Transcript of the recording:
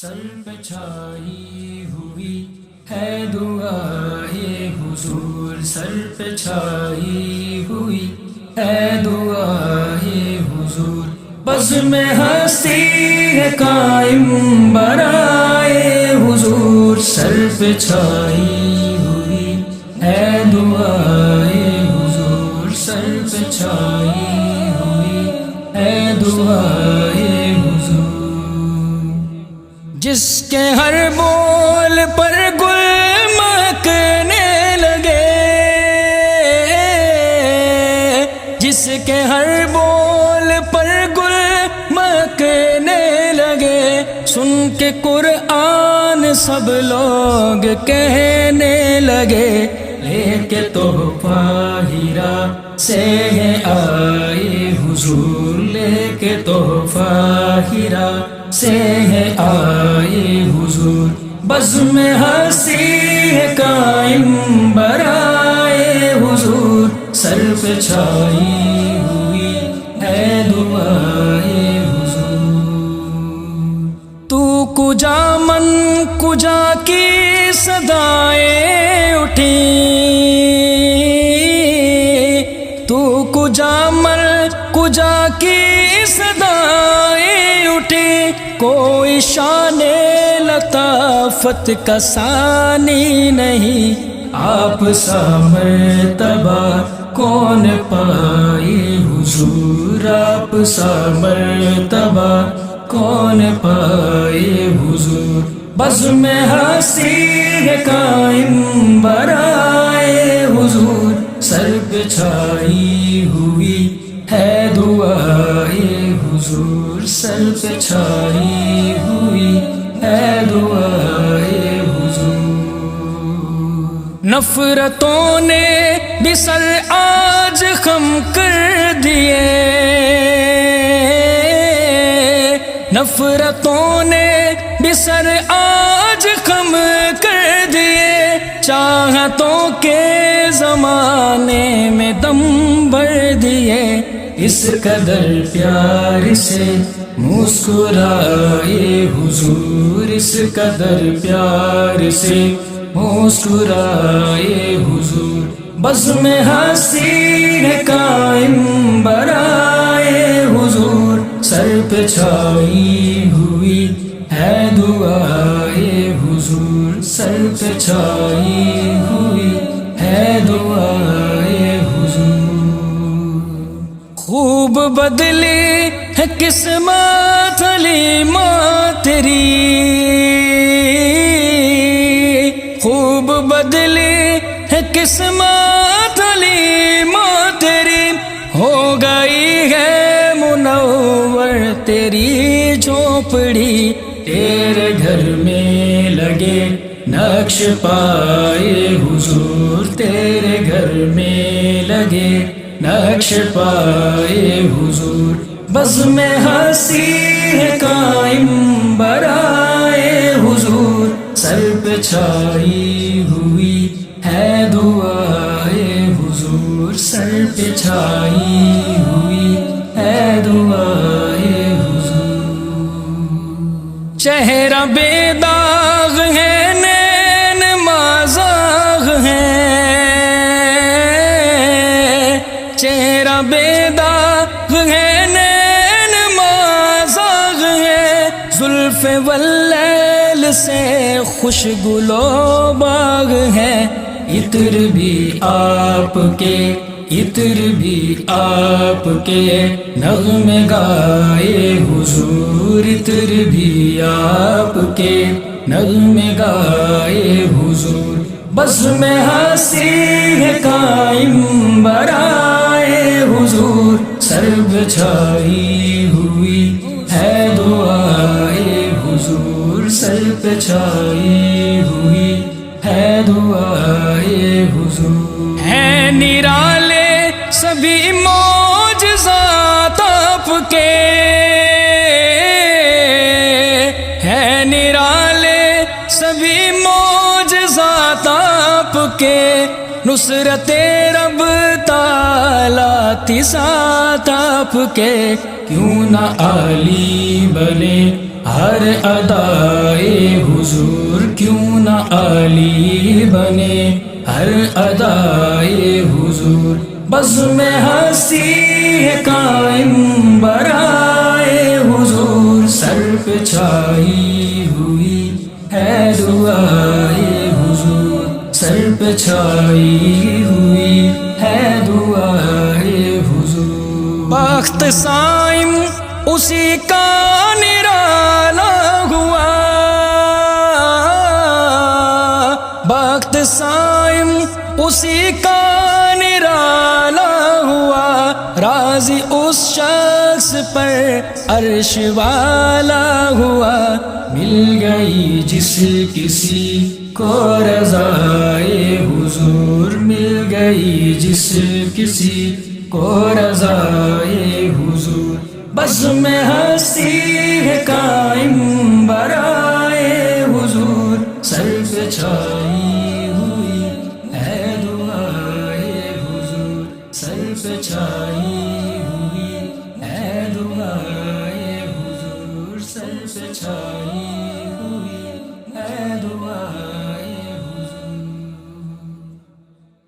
سر پہ چھائی ہوئی ہے دعائے حضور، سر پہ چھائی ہوئی ہے دعائے حضور، بزم ہستی ہے قائم برائے حضور، سر پہ چھائی ہوئی ہے دعائے حضور، سر پہ چھائی ہوئی ہے دعائے حضور، جس کے ہر بول پر گل مہکنے لگے، جس کے ہر بول پر گل مہکنے لگے، سن کے قرآن سب لوگ کہنے لگے، لے کے تحفہ ہیرا سے آئے حضور، لے کے تحفہ ہیرا سے آئے حضور، بزم ہستی ہے قائم برائے حضور، سر پہ چھائی ہوئی ہے دعائے حضور، تو کجا من کجا کی صدائیں اٹھی، تو کجا من کجا کی صدائیں اٹھی، کوئی شان لطافت کا ثانی نہیں، آپ سا مرتبہ کون پائے حضور، آپ سا مرتبہ کون پائے حضور، بزم ہستی ہے قائم برائے حضور، سر پہ چھائی ہوئی ہے دعائے حضور، سر پہ چھائی ہوئی ہے دعائے حضور، نفرتوں نے بھی سر آج خم کر دیے، نفرتوں نے بھی سر آج خم کر دیے، چاہتوں کے زمانے میں دم بھر دیے، اس قدر پیار سے مسکرائے حضور، اس قدر پیار سے مسکرائے حضور، بزم ہستی ہے قائم برائے حضور، سر پہ چھائی ہوئی ہے دعائے حضور، سر پہ چھائی ہوئی ہے دعائے حضور، خوب بدلی ہے قسمت حلیمہ تیری، خوب بدلی ہے قسمت حلیمہ تیری، ہو گئی ہے منور تیری جھونپڑی، تیرے گھر میں لگے نقش پائے حضور، تیرے گھر میں لگے نقش پائے حضور، بزم ہستی ہے قائم برائے حضور، سر پہ چھائی ہوئی ہے دعائے حضور، سر پہ چھائی ہوئی ہے دعائے حضور، چہرہ بے داغ ہے نین مازاغ ہے، چہرہ بے داغ ہے نین مازاغ ہے، زلف واللیل سے خوش گلو باغ ہے، عطر بھی آپ کے، عطر بھی آپ کے نغمے گائے حضور، عطر بھی آپ کے نغمے گائے حضور، بزم ہستی ہے قائم برائے حضور، سر پہ چھائی ہوئی ہے دعائے حضور، سر پہ چھائی ہوئی ہے دعائے حضور، ہے نرالے سبھی معجزات آپ کے، ہے نرالے سبھی معجزات آپ کے، نصرت رب تعالیٰ تھی ذات آپ کے، کیوں نہ عالی بنے ہر ادائے حضور کیوں نہ علی بنے، ہر ادائے حضور بزم ہستی ہے قائم برائے حضور، سر پہ چھائی ہوئی ہے دعائے حضور، سر پہ چھائی ہوئی ہے دعائے حضور۔ بخت صائم اسی کا نرالا ہوا، بخت صائم اسی کا نرالا ہوا، راضی اس شخص پر عرش والا ہوا، مل گئی جس کسی کو رضائے حضور، مل گئی جس کسی کو رضائے حضور، بزم ہستی ہے قائم برائے حضور، سر پہ چھائی ہوئی ہے دعائے حضور، سر پہ چھائی ہوئی ہے دعائے حضور، سر پہ چھائی